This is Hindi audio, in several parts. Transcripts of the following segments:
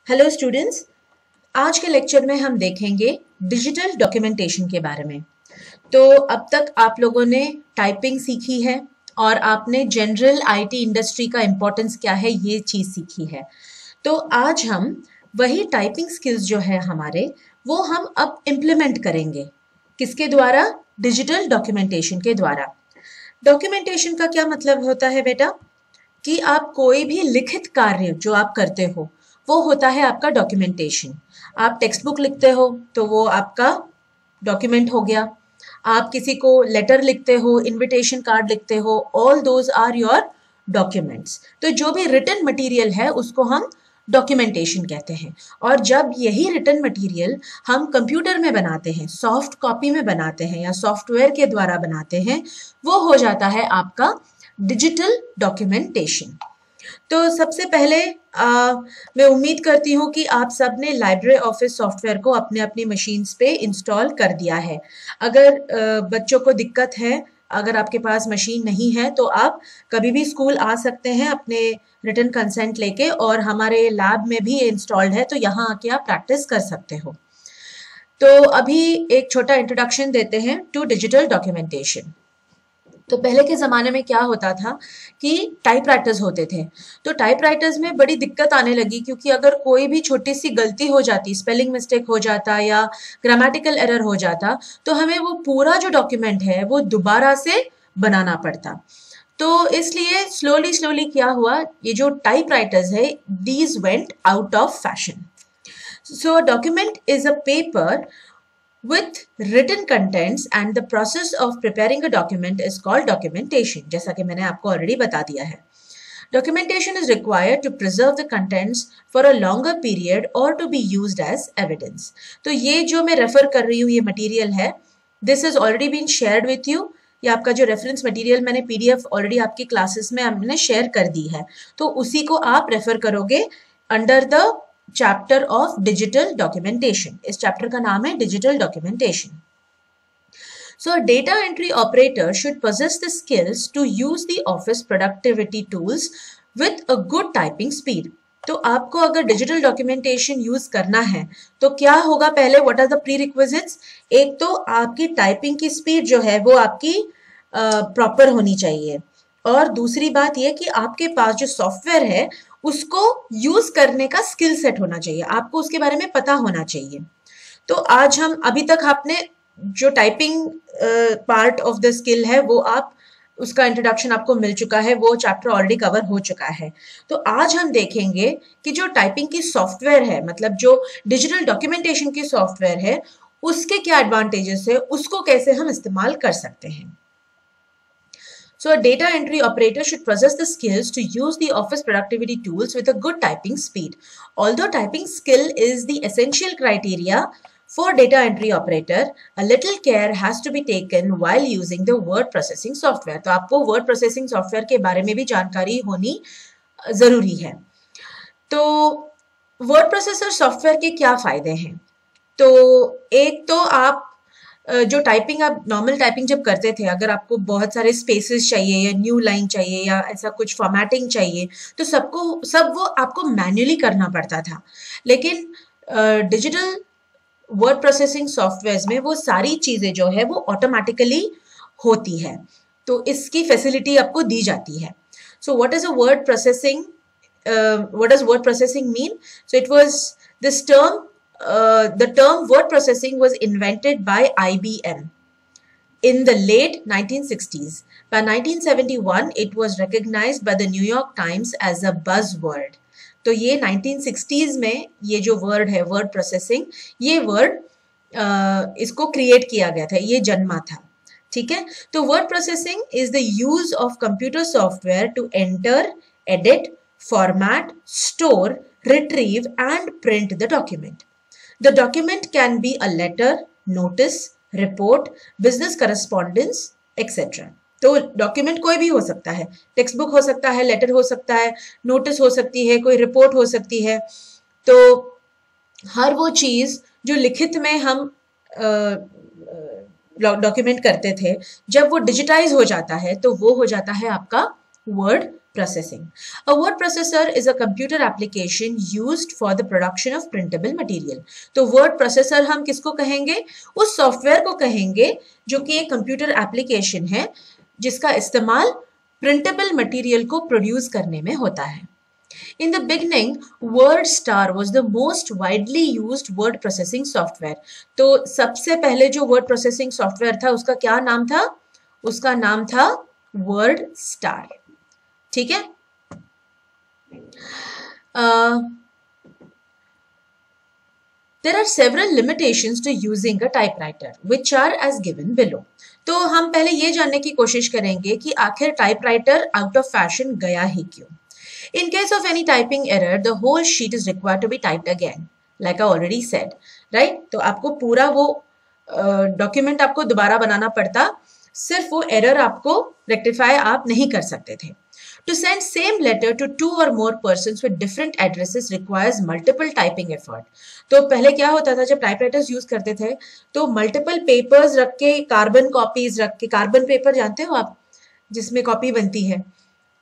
हेलो स्टूडेंट्स, आज के लेक्चर में हम देखेंगे डिजिटल डॉक्यूमेंटेशन के बारे में। तो अब तक आप लोगों ने टाइपिंग सीखी है और आपने जनरल आईटी इंडस्ट्री का इम्पोर्टेंस क्या है ये चीज़ सीखी है। तो आज हम वही टाइपिंग स्किल्स जो है हमारे वो हम अब इम्प्लीमेंट करेंगे। किसके द्वारा? डिजिटल डॉक्यूमेंटेशन के द्वारा। डॉक्यूमेंटेशन का क्या मतलब होता है बेटा? कि आप कोई भी लिखित कार्य जो आप करते हो वो होता है आपका डॉक्यूमेंटेशन। आप टेक्स्ट बुक लिखते हो तो वो आपका डॉक्यूमेंट हो गया। आप किसी को लेटर लिखते हो, इनविटेशन कार्ड लिखते हो, all those are your documents. तो जो भी रिटन मटेरियल है उसको हम डॉक्यूमेंटेशन कहते हैं। और जब यही रिटन मटेरियल हम कंप्यूटर में बनाते हैं, सॉफ्ट कॉपी में बनाते हैं या सॉफ्टवेयर के द्वारा बनाते हैं, वो हो जाता है आपका डिजिटल डॉक्यूमेंटेशन। तो सबसे पहले मैं उम्मीद करती हूँ कि आप सब ने लाइब्रेरी ऑफिस सॉफ्टवेयर को अपने अपनी मशीन्स पे इंस्टॉल कर दिया है। अगर बच्चों को दिक्कत है, अगर आपके पास मशीन नहीं है तो आप कभी भी स्कूल आ सकते हैं अपने रिटन कंसेंट लेके, और हमारे लैब में भी इंस्टॉल्ड है, तो यहाँ आके आप प्रैक्टिस कर सकते हो। तो अभी एक छोटा इंट्रोडक्शन देते हैं टू डिजिटल डॉक्यूमेंटेशन। तो पहले के ज़माने में क्या होता था कि टाइपराइटर्स होते थे। तो टाइपराइटर्स में बड़ी दिक्कत आने लगी, क्योंकि अगर कोई भी छोटी सी गलती हो जाती, स्पेलिंग मिस्टेक हो जाता या ग्रामेटिकल एरर हो जाता, तो हमें वो पूरा जो डॉक्यूमेंट है वो दोबारा से बनाना पड़ता। तो इसलिए स्लोली स्लोली क्या हुआ, ये जो टाइपराइटर्स है these went out of fashion. So a document is a paper with written contents, and the process of preparing a document is called documentation, जैसा कि मैंने आपको ऑलरेडी बता दिया है। Documentation is required to preserve the contents for a longer period or to be used as evidence. तो ये जो मैं रेफर कर रही हूँ ये मटेरियल है, this has already been shared with you। ये आपका जो रेफरेंस मटेरियल मैंने पीडीएफ ऑलरेडी आपकी क्लासेस में हमने शेयर कर दी है, तो उसी को आप रेफर करोगे under the chapter of digital documentation. इस चैप्टर का नाम है digital documentation. So a data entry operator should possess the skills to use the office productivity tools with a good typing speed. तो आपको अगर डिजिटल डॉक्यूमेंटेशन यूज करना है तो क्या होगा? पहले what are the prerequisites? एक तो आपकी टाइपिंग की स्पीड जो है वो आपकी प्रॉपर होनी चाहिए, और दूसरी बात यह कि आपके पास जो सॉफ्टवेयर है उसको यूज करने का स्किल सेट होना चाहिए, आपको उसके बारे में पता होना चाहिए। तो आज हम अभी तक आपने जो typing part of the skill है वो आप उसका इंट्रोडक्शन आपको मिल चुका है, वो चैप्टर ऑलरेडी कवर हो चुका है। तो आज हम देखेंगे कि जो टाइपिंग की सॉफ्टवेयर है, मतलब जो डिजिटल डॉक्यूमेंटेशन की सॉफ्टवेयर है, उसके क्या एडवांटेजेस है, उसको कैसे हम इस्तेमाल कर सकते हैं। So a data entry operator should possess the skills to use the office productivity tools with a good typing speed. Although typing skill is the essential criteria for data entry operator, a little care has to be taken while using the word processing software. तो आपको word processing software के बारे में भी जानकारी होनी जरूरी है। तो word processor software के क्या फायदे हैं? तो एक तो आप जो टाइपिंग, आप नॉर्मल टाइपिंग जब करते थे, अगर आपको बहुत सारे स्पेसेस चाहिए या न्यू लाइन चाहिए या ऐसा कुछ फॉर्मेटिंग चाहिए, तो सब वो आपको मैन्युअली करना पड़ता था। लेकिन डिजिटल वर्ड प्रोसेसिंग सॉफ्टवेयर्स में वो सारी चीज़ें जो है वो ऑटोमेटिकली होती है, तो इसकी फैसिलिटी आपको दी जाती है। So what is a word processing? what does word processing mean? So it was this term, the term word processing was invented by IBM in the late 1960s. By 1971, it was recognized by the New York Times as a buzzword. तो ये 1960s में ये जो वर्ड है वर्ड प्रोसेसिंग, ये वर्ड इसको क्रिएट किया गया था, ये जन्मा था। ठीक है, तो word processing is the use of computer software to enter, edit, format, store, retrieve, and print the document. The document can be a letter, notice, report, business correspondence, etc. तो डॉक्यूमेंट कोई भी हो सकता है, टेक्स्ट बुक हो सकता है, लेटर हो सकता है, नोटिस हो सकती है, कोई रिपोर्ट हो सकती है। तो हर वो चीज़ जो लिखित में हम डॉक्यूमेंट करते थे, जब वो डिजिटाइज हो जाता है तो वो हो जाता है आपका word processing. A word processor is a computer application used for the production of printable material. तो word processor हम किसको कहेंगे? उस सॉफ्टवेयर को कहेंगे जो कि एक कंप्यूटर एप्लीकेशन है जिसका इस्तेमाल प्रिंटेबल मटेरियल को प्रोड्यूस करने में होता है. In the beginning, WordStar was the most widely used word processing software. तो सबसे पहले जो word processing software था उसका क्या नाम था? उसका नाम था WordStar. ठीक है. There are several limitations to using a typewriter, which are as given below. तो हम पहले ये जानने की कोशिश करेंगे कि आखिर टाइपराइटर आउट ऑफ फैशन गया ही क्यों. In case of any typing error, the whole sheet is required to be typed again, like I already said, right? तो आपको पूरा वो डॉक्यूमेंट आपको दोबारा बनाना पड़ता, सिर्फ वो एरर आपको रेक्टिफाई आप नहीं कर सकते थे. To send same letter to 2 or more persons with different addresses requires multiple typing effort. तो पहले क्या होता था जब टाइपराइटर्स यूज करते थे तो मल्टीपल पेपर्स रख के कार्बन कॉपीज रख के, कार्बन पेपर जानते हो आप जिसमें कॉपी बनती है,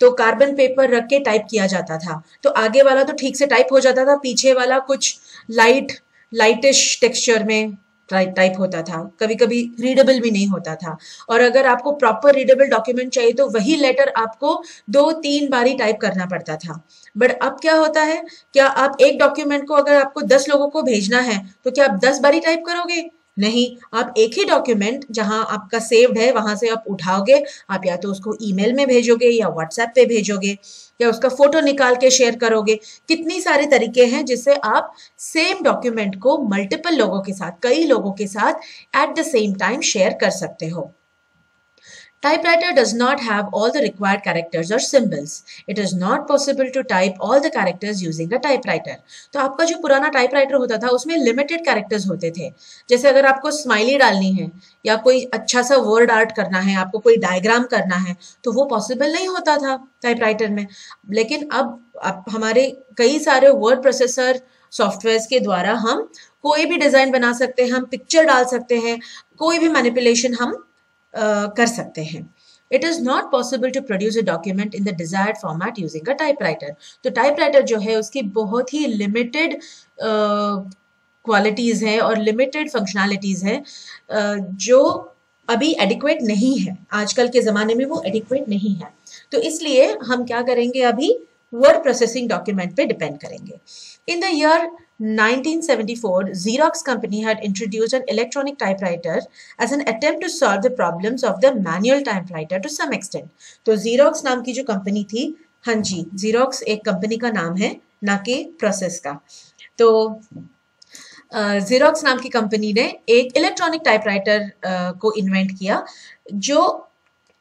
तो कार्बन पेपर रख के टाइप किया जाता था. तो आगे वाला तो ठीक से टाइप हो जाता था, पीछे वाला कुछ लाइटिश टेक्सचर में टाइप होता था, कभी कभी रीडेबल भी नहीं होता था. और अगर आपको प्रॉपर रीडेबल डॉक्यूमेंट चाहिए तो वही लेटर आपको 2-3 बारी टाइप करना पड़ता था. बट अब क्या होता है, क्या आप एक डॉक्यूमेंट को अगर आपको 10 लोगों को भेजना है तो क्या आप 10 बारी टाइप करोगे? नहीं, आप एक ही डॉक्यूमेंट जहां आपका सेव्ड है वहां से आप उठाओगे, आप या तो उसको ईमेल में भेजोगे या व्हाट्सएप पे भेजोगे या उसका फोटो निकाल के शेयर करोगे. कितनी सारे तरीके हैं जिससे आप सेम डॉक्यूमेंट को मल्टीपल लोगों के साथ, कई लोगों के साथ at the same time share कर सकते हो. Typewriter does not have all the required characters or symbols. It is not possible to type all the characters using a typewriter. तो आपका जो पुराना टाइपराइटर होता था उसमें लिमिटेड कैरेक्टर्स होते थे. जैसे अगर आपको स्माइली डालनी है या कोई अच्छा सा वर्ड आर्ट करना है, आपको कोई डायग्राम करना है, तो वो पॉसिबल नहीं होता था टाइपराइटर में. लेकिन अब हमारे कई सारे वर्ड प्रोसेसर सॉफ्टवेयर्स के द्वारा हम कोई भी डिजाइन बना सकते हैं, हम पिक्चर डाल सकते हैं, कोई भी मैनिपुलेशन हम कर सकते हैं. It is not possible to produce a document in the desired format using a typewriter. तो टाइपराइटर जो है उसकी बहुत ही लिमिटेड क्वालिटीज है और लिमिटेड फंक्शनैलिटीज है जो अभी एडिक्वेट नहीं है. आजकल के ज़माने में वो एडिक्वेट नहीं है. तो इसलिए हम क्या करेंगे, अभी वर्ड प्रोसेसिंग डॉक्यूमेंट पे डिपेंड करेंगे. In the year 1974, Xerox company had introduced an electronic typewriter as an attempt to solve the problems of the manual typewriter to some extent. तो Xerox नाम की जो कंपनी थी, हाँ जी, Xerox एक कंपनी का नाम है, ना कि प्रोसेस का. तो Xerox नाम की कंपनी ने एक इलेक्ट्रॉनिक टाइपराइटर को इन्वेंट किया जो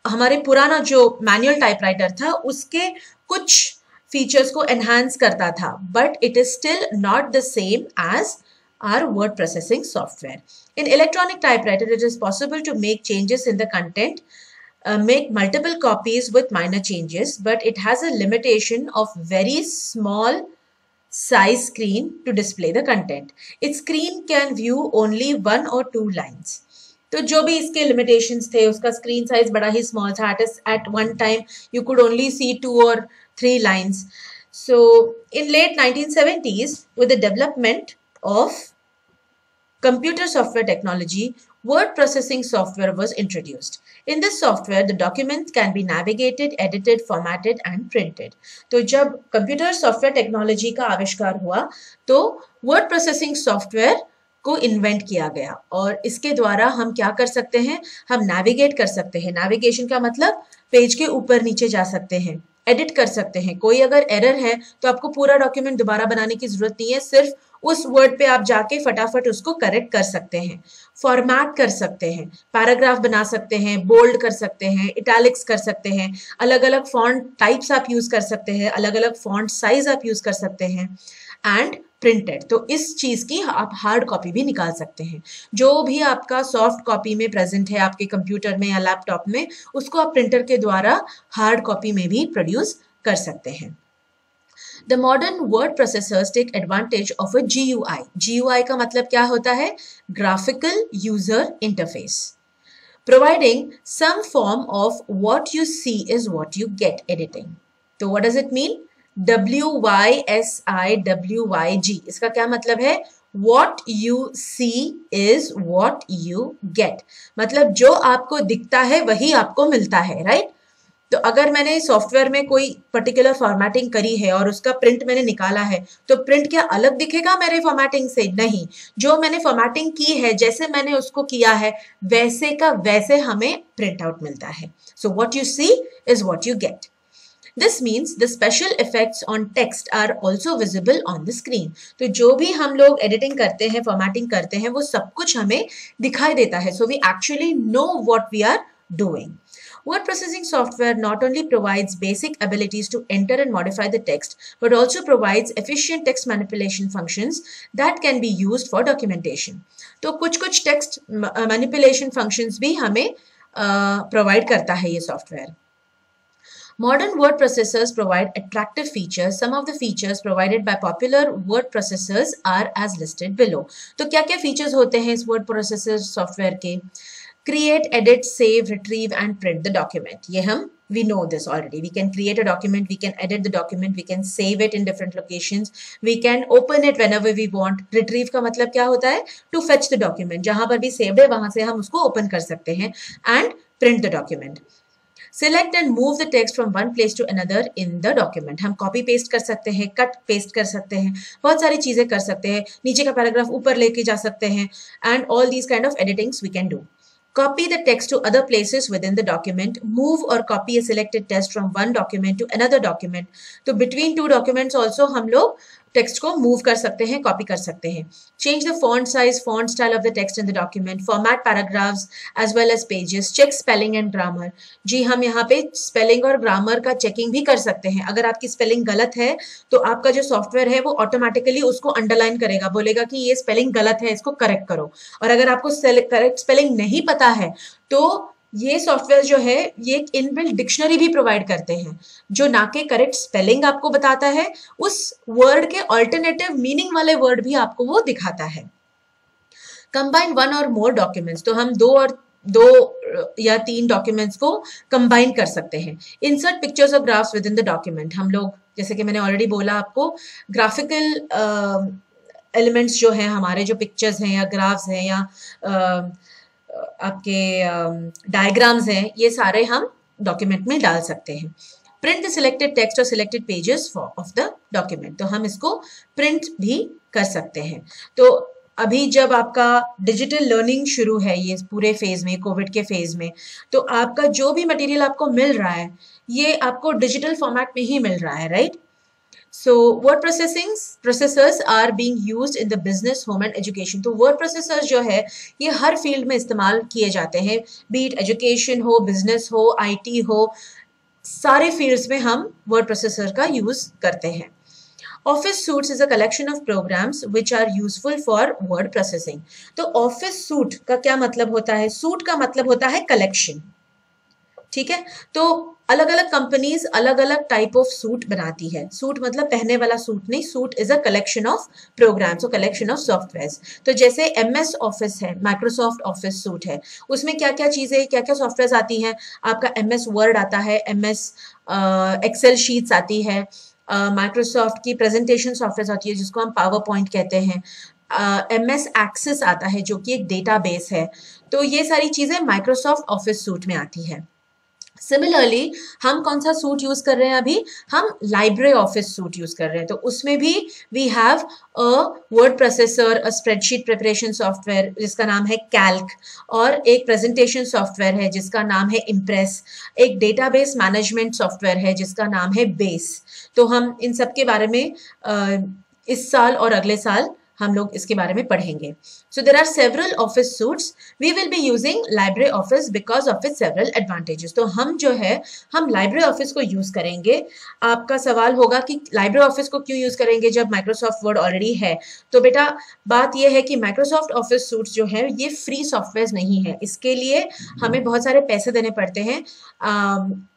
हमारे पुराना जो मैनुअल टाइपराइटर था उसके कुछ फीचर्स को एनहांस करता था, but it is still not the same as our word processing software. In electronic typewriter it is possible to make changes in the content, make multiple copies with minor changes, but it has a limitation of very small size screen to display the content. Its screen can view only 1 or 2 lines. तो जो भी इसके limitations थे, उसका screen size बड़ा ही small था. At one time you could only see 2 or 3 lines. So in late 1970s, with the development of computer software technology, word processing software was introduced. In this software, the documents can be navigated, edited, formatted and printed. तो जब computer software technology का आविष्कार हुआ, तो word processing software को इन्वेंट किया गया और इसके द्वारा हम क्या कर सकते हैं, हम नेविगेट कर सकते हैं. नेविगेशन का मतलब पेज के ऊपर नीचे जा सकते हैं, एडिट कर सकते हैं. कोई अगर एरर है तो आपको पूरा डॉक्यूमेंट दोबारा बनाने की जरूरत नहीं है, सिर्फ उस वर्ड पे आप जाके फटाफट उसको करेक्ट कर सकते हैं, फॉर्मेट कर सकते हैं, पैराग्राफ बना सकते हैं, बोल्ड कर सकते हैं, इटैलिक्स कर सकते हैं, अलग अलग फॉन्ट टाइप्स आप यूज कर सकते हैं, अलग अलग फॉन्ट साइज आप यूज कर सकते हैं एंड प्रिंटेड. तो इस चीज की आप हार्ड कॉपी भी निकाल सकते हैं. जो भी आपका सॉफ्ट कॉपी में प्रेजेंट है आपके कंप्यूटर में या लैपटॉप में, उसको आप प्रिंटर के द्वारा हार्ड कॉपी में भी प्रोड्यूस कर सकते हैं. The modern word processors take advantage of a GUI. GUI का मतलब क्या होता है? Graphical User Interface, providing some form of what you see is what you get editing. तो what does it mean? WYSIWYG, इसका क्या मतलब है? What you see is what you get, मतलब जो आपको दिखता है वही आपको मिलता है, राइट? तो अगर मैंने सॉफ्टवेयर में कोई पर्टिकुलर फॉर्मेटिंग करी है और उसका प्रिंट मैंने निकाला है, तो प्रिंट क्या अलग दिखेगा मेरे फॉर्मेटिंग से? नहीं, जो मैंने फॉर्मेटिंग की है, जैसे मैंने उसको किया है, वैसे का वैसे हमें प्रिंट आउट मिलता है. So what you see is what you get. This means the special effects on text are also visible on the screen. तो जो भी हम लोग एडिटिंग करते हैं, फॉर्मेटिंग करते हैं, वो सब कुछ हमें दिखाई देता है. So we actually know what we are doing. Word processing software not only provides basic abilities to enter and modify the text, but also provides efficient text manipulation functions that can be used for documentation. तो कुछ text manipulation functions भी हमें provide करता है ये software. Modern word processors provide attractive features. Some of the features provided by popular word processors are as listed below. तो क्या-क्या features होते हैं इस word processor software के? Create, edit, save, retrieve and print the document. ये हम we know this already. We can create a document, we can edit the document, we can save it in different locations, we can open it whenever we want. Retrieve का मतलब क्या होता है? To fetch the document. जहाँ पर भी saved है वहाँ से हम उसको open कर सकते हैं and print the document. Select and move the text from one place to another in the document. हम copy paste कर सकते हैं, cut paste कर सकते हैं, बहुत सारी चीजें कर सकते हैं, नीचे का पैराग्राफ ऊपर लेके जा सकते हैं, and all these kind of editings we can do. Copy the text to other places within the document. Move or copy a selected text from one document to another document. तो between two documents also हम लोग टेक्स्ट को मूव कर सकते हैं, कॉपी कर सकते हैं. Change the font size, font style of the text in the document, format paragraphs as well as pages, check spelling and grammar. जी हम यहाँ पे स्पेलिंग और ग्रामर का चेकिंग भी कर सकते हैं. अगर आपकी स्पेलिंग गलत है तो आपका जो सॉफ्टवेयर है वो ऑटोमेटिकली उसको अंडरलाइन करेगा, बोलेगा कि ये स्पेलिंग गलत है, इसको करेक्ट करो. और अगर आपको करेक्ट स्पेलिंग नहीं पता है तो ये सॉफ्टवेयर जो है ये एक इनबिल्ट डिक्शनरी भी प्रोवाइड करते हैं जो ना के करेक्ट स्पेलिंग आपको बताता है, उस वर्ड के ऑल्टरनेटिव मीनिंग वाले वर्ड भी आपको वो दिखाता है. कंबाइन वन और मोर डॉक्यूमेंट्स, तो हम दो या तीन डॉक्यूमेंट्स को कंबाइन कर सकते हैं. इंसर्ट पिक्चर्स और graphs with in the document. हम लोग जैसे कि मैंने ऑलरेडी बोला आपको, ग्राफिकल एलिमेंट्स जो है हमारे, जो पिक्चर्स हैं या ग्राफ्स हैं या आपके डायग्राम्स हैं, ये सारे हम डॉक्यूमेंट में डाल सकते हैं. प्रिंट द सिलेक्टेड टेक्स्ट और selected pages of the document, तो हम इसको प्रिंट भी कर सकते हैं. तो अभी जब आपका डिजिटल लर्निंग शुरू है ये पूरे फेज में, कोविड के फेज में, तो आपका जो भी मटेरियल आपको मिल रहा है ये आपको डिजिटल फॉर्मेट में ही मिल रहा है, right? So word processors are being used in the business, home and education. तो word processors जो है ये हर फील्ड में इस्तेमाल किए जाते हैं, be it education हो, business हो, IT हो, सारे फील्ड्स में हम word processor का यूज करते हैं. Office Suites is a collection of programs which are useful for word processing. तो Office Suite का क्या मतलब होता है? Suite का मतलब होता है कलेक्शन, ठीक है? तो अलग अलग कंपनीज अलग अलग टाइप ऑफ सूट बनाती है. सूट मतलब पहनने वाला सूट नहीं, suit is a collection of programs, collection of softwares. तो जैसे MS ऑफिस है, माइक्रोसॉफ्ट ऑफिस सूट है, उसमें क्या क्या चीजें, क्या क्या सॉफ्टवेयर्स आती हैं? आपका MS वर्ड आता है, MS एक्सेल शीट्स आती है, माइक्रोसॉफ्ट की प्रेजेंटेशन सॉफ्टवेयर आती है जिसको हम पावर पॉइंट कहते हैं, MS एक्सेस आता है जो कि एक डेटाबेस है. तो ये सारी चीजें माइक्रोसॉफ्ट ऑफिस सूट में आती है. सिमिलरली हम कौन सा सूट यूज कर रहे हैं अभी? हम लाइब्रेरी ऑफिस सूट यूज कर रहे हैं. तो उसमें भी we have a word processor, a spreadsheet preparation software जिसका नाम है कैल्क, और एक प्रेजेंटेशन सॉफ्टवेयर है जिसका नाम है इम्प्रेस, एक डेटाबेस मैनेजमेंट सॉफ्टवेयर है जिसका नाम है बेस. तो हम इन सब के बारे में इस साल और अगले साल हम लोग इसके बारे में पढ़ेंगे. So there are several office suites. We will be using library office because of its several advantages. तो हम जो है हम library office को यूज करेंगे. आपका सवाल होगा कि library office को क्यों यूज करेंगे जब Microsoft Word ऑलरेडी है? तो बेटा बात यह है कि Microsoft Office Suites जो है ये फ्री सॉफ्टवेयर नहीं है, इसके लिए हमें बहुत सारे पैसे देने पड़ते हैं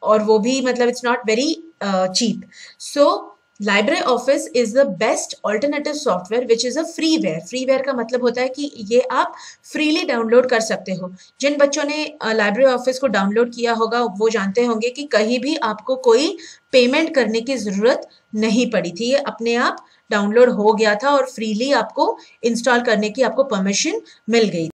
और वो भी मतलब it's not very cheap. So library office is the best alternative software which is a freeware. Freeware का मतलब होता है कि ये आप फ्रीली डाउनलोड कर सकते हो। जिन बच्चों ने लाइब्रेरी ऑफिस को डाउनलोड किया होगा वो जानते होंगे कि कहीं भी आपको कोई पेमेंट करने की जरूरत नहीं पड़ी थी, ये अपने आप डाउनलोड हो गया था और फ्रीली आपको इंस्टॉल करने की आपको परमिशन मिल गई।